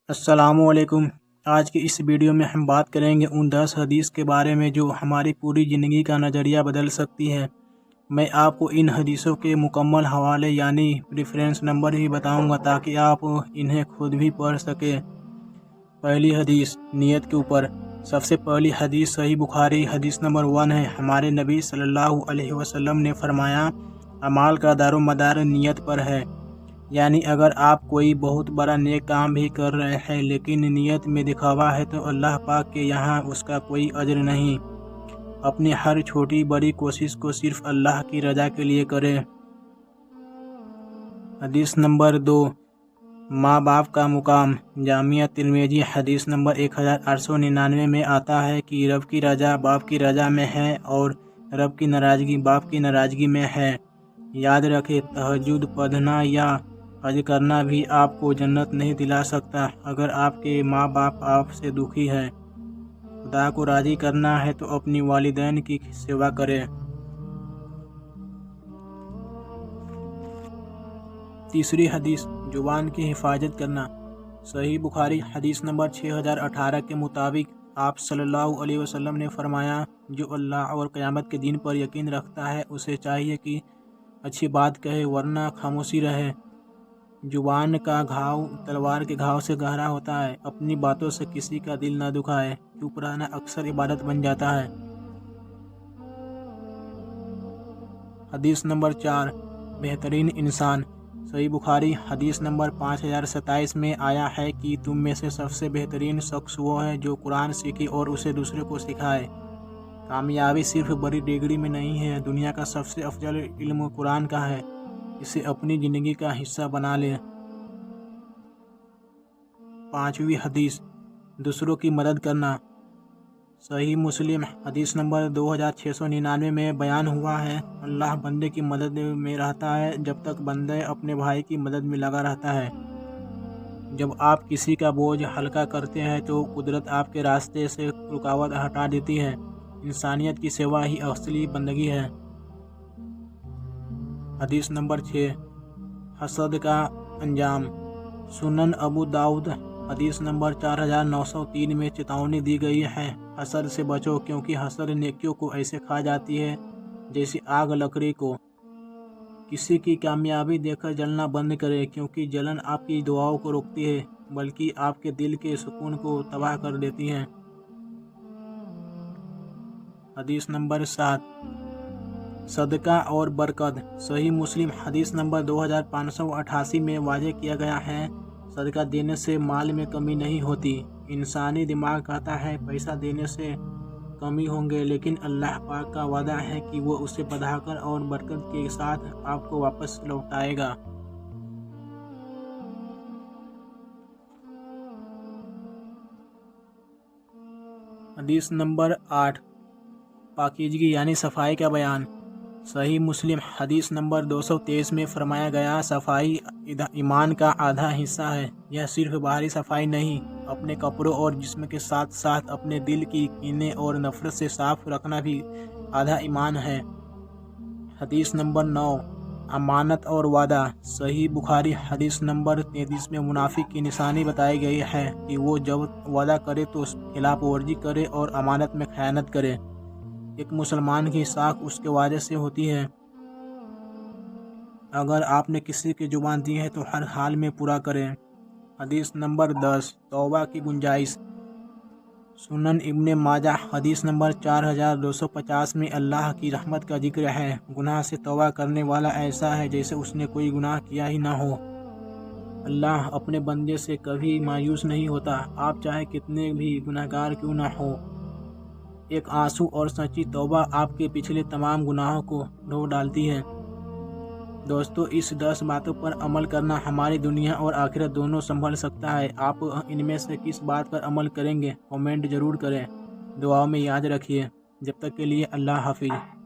السلام علیکم۔ آج کی اس ویڈیو میں ہم بات کریں گے ان 10 حدیث کے بارے میں جو ہماری پوری زندگی کا نظریہ بدل سکتی ہے۔ میں آپ کو ان حدیثوں کے مکمل حوالے یعنی ریفرنس نمبر ہی بتاؤں گا تاکہ آپ انہیں خود بھی پڑھ سکیں۔ پہلی حدیث نیت کے اوپر۔ سب سے پہلی حدیث صحیح بخاری حدیث نمبر 1 ہے۔ ہمارے نبی صلی اللہ علیہ وسلم نے فرمایا، اعمال کا دار و مدار نیت پر ہے۔ یعنی اگر آپ کوئی بہت بڑا نیک کام بھی کر رہے ہیں لیکن نیت میں دکھاوا ہے تو اللہ پاک کے یہاں اس کا کوئی اجر نہیں۔ اپنی ہر چھوٹی بڑی کوشش کو صرف اللہ کی رضا کے لیے کریں۔ حدیث نمبر 2، ماں باپ کا مقام۔ جامعہ ترمذی حدیث نمبر 1899 میں آتا ہے کہ رب کی رضا باپ کی رضا میں ہے اور رب کی ناراضگی باپ کی ناراضگی میں ہے۔ یاد رکھیں، تہجد پڑھنا یا حج کرنا بھی آپ کو جنت نہیں دلا سکتا اگر آپ کے ماں باپ آپ سے دکھی ہے۔ خدا کو راضی کرنا ہے تو اپنی والدین کی سیوا کریں۔ تیسری حدیث، زبان کی حفاظت کرنا۔ صحیح بخاری حدیث نمبر 6018 کے مطابق آپ صلی اللہ علیہ وسلم نے فرمایا، جو اللہ اور قیامت کے دن پر یقین رکھتا ہے اسے چاہیے کہ اچھی بات کہے ورنہ خاموشی رہے۔ زبان کا گھاؤ تلوار کے گھاؤ سے گہرا ہوتا ہے۔ اپنی باتوں سے کسی کا دل نہ دکھائے۔ چپ رہنا اکثر عبادت بن جاتا ہے۔ حدیث نمبر 4، بہترین انسان۔ صحیح بخاری حدیث نمبر 5027 میں آیا ہے کہ تم میں سے سب سے بہترین شخص وہ ہے جو قرآن سیکھے اور اسے دوسرے کو سکھائے۔ کامیابی صرف بڑی ڈگری میں نہیں ہے۔ دنیا کا سب سے افضل علم قرآن کا ہے۔ اسے اپنی زندگی کا حصہ بنا لیں۔ پانچویں حدیث، دوسروں کی مدد کرنا۔ صحیح مسلم حدیث نمبر 2699 میں بیان ہوا ہے، اللہ بندے کی مدد میں رہتا ہے جب تک بندہ اپنے بھائی کی مدد میں لگا رہتا ہے۔ جب آپ کسی کا بوجھ ہلکا کرتے ہیں تو قدرت آپ کے راستے سے رکاوٹ ہٹا دیتی ہے۔ انسانیت کی سیوا ہی اصلی بندگی ہے۔ حدیث نمبر 6، حسد کا انجام۔ سنن ابو داؤد حدیث نمبر 4903 میں چتاونی دی گئی ہے، حسد سے بچو کیونکہ حسد نیکیوں کو ایسے کھا جاتی ہے جیسے آگ لکڑی کو۔ کسی کی کامیابی دیکھ کر جلنا بند کرے کیونکہ جلن آپ کی دعاؤں کو روکتی ہے بلکہ آپ کے دل کے سکون کو تباہ کر دیتی ہے۔ حدیث نمبر 7، صدقہ اور برکت۔ صحیح مسلم حدیث نمبر 2588 میں واضح کیا گیا ہے، صدقہ دینے سے مال میں کمی نہیں ہوتی۔ انسانی دماغ کہتا ہے پیسہ دینے سے کمی ہوں گے، لیکن اللہ پاک کا وعدہ ہے کہ وہ اسے بڑھا کر اور برکت کے ساتھ آپ کو واپس لوٹائے گا۔ حدیث نمبر 8، پاکیزگی یعنی صفائی کا بیان۔ صحیح مسلم حدیث نمبر 223 میں فرمایا گیا، صفائی ایمان کا آدھا حصہ ہے۔ یہ صرف باہری صفائی نہیں، اپنے کپڑوں اور جسم کے ساتھ ساتھ اپنے دل کی کینے اور نفرت سے صاف رکھنا بھی آدھا ایمان ہے۔ حدیث نمبر 9، امانت اور وعدہ۔ صحیح بخاری حدیث نمبر 33 میں منافق کی نشانی بتائی گئی ہے کہ وہ جب وعدہ کرے تو خلاف ورزی کرے اور امانت میں خیانت کرے۔ ایک مسلمان کی ساکھ اس کے وعدے سے ہوتی ہے۔ اگر آپ نے کسی کی زبان دی ہے تو ہر حال میں پورا کریں۔ حدیث نمبر 10، توبہ کی گنجائش۔ سنن ابن ماجہ حدیث نمبر 4250 میں اللہ کی رحمت کا ذکر ہے، گناہ سے توبہ کرنے والا ایسا ہے جیسے اس نے کوئی گناہ کیا ہی نہ ہو۔ اللہ اپنے بندے سے کبھی مایوس نہیں ہوتا، آپ چاہے کتنے بھی گناہگار کیوں نہ ہو۔ ایک آنسو اور سچی توبہ آپ کے پچھلے تمام گناہوں کو دھو ڈالتی ہے۔ دوستو، اس 10 باتوں پر عمل کرنا ہماری دنیا اور آخرت دونوں سنبھل سکتا ہے۔ آپ ان میں سے کس بات پر عمل کریں گے کمنٹ ضرور کریں۔ دعاؤں میں یاد رکھیے۔ جب تک کے لیے اللہ حافظ۔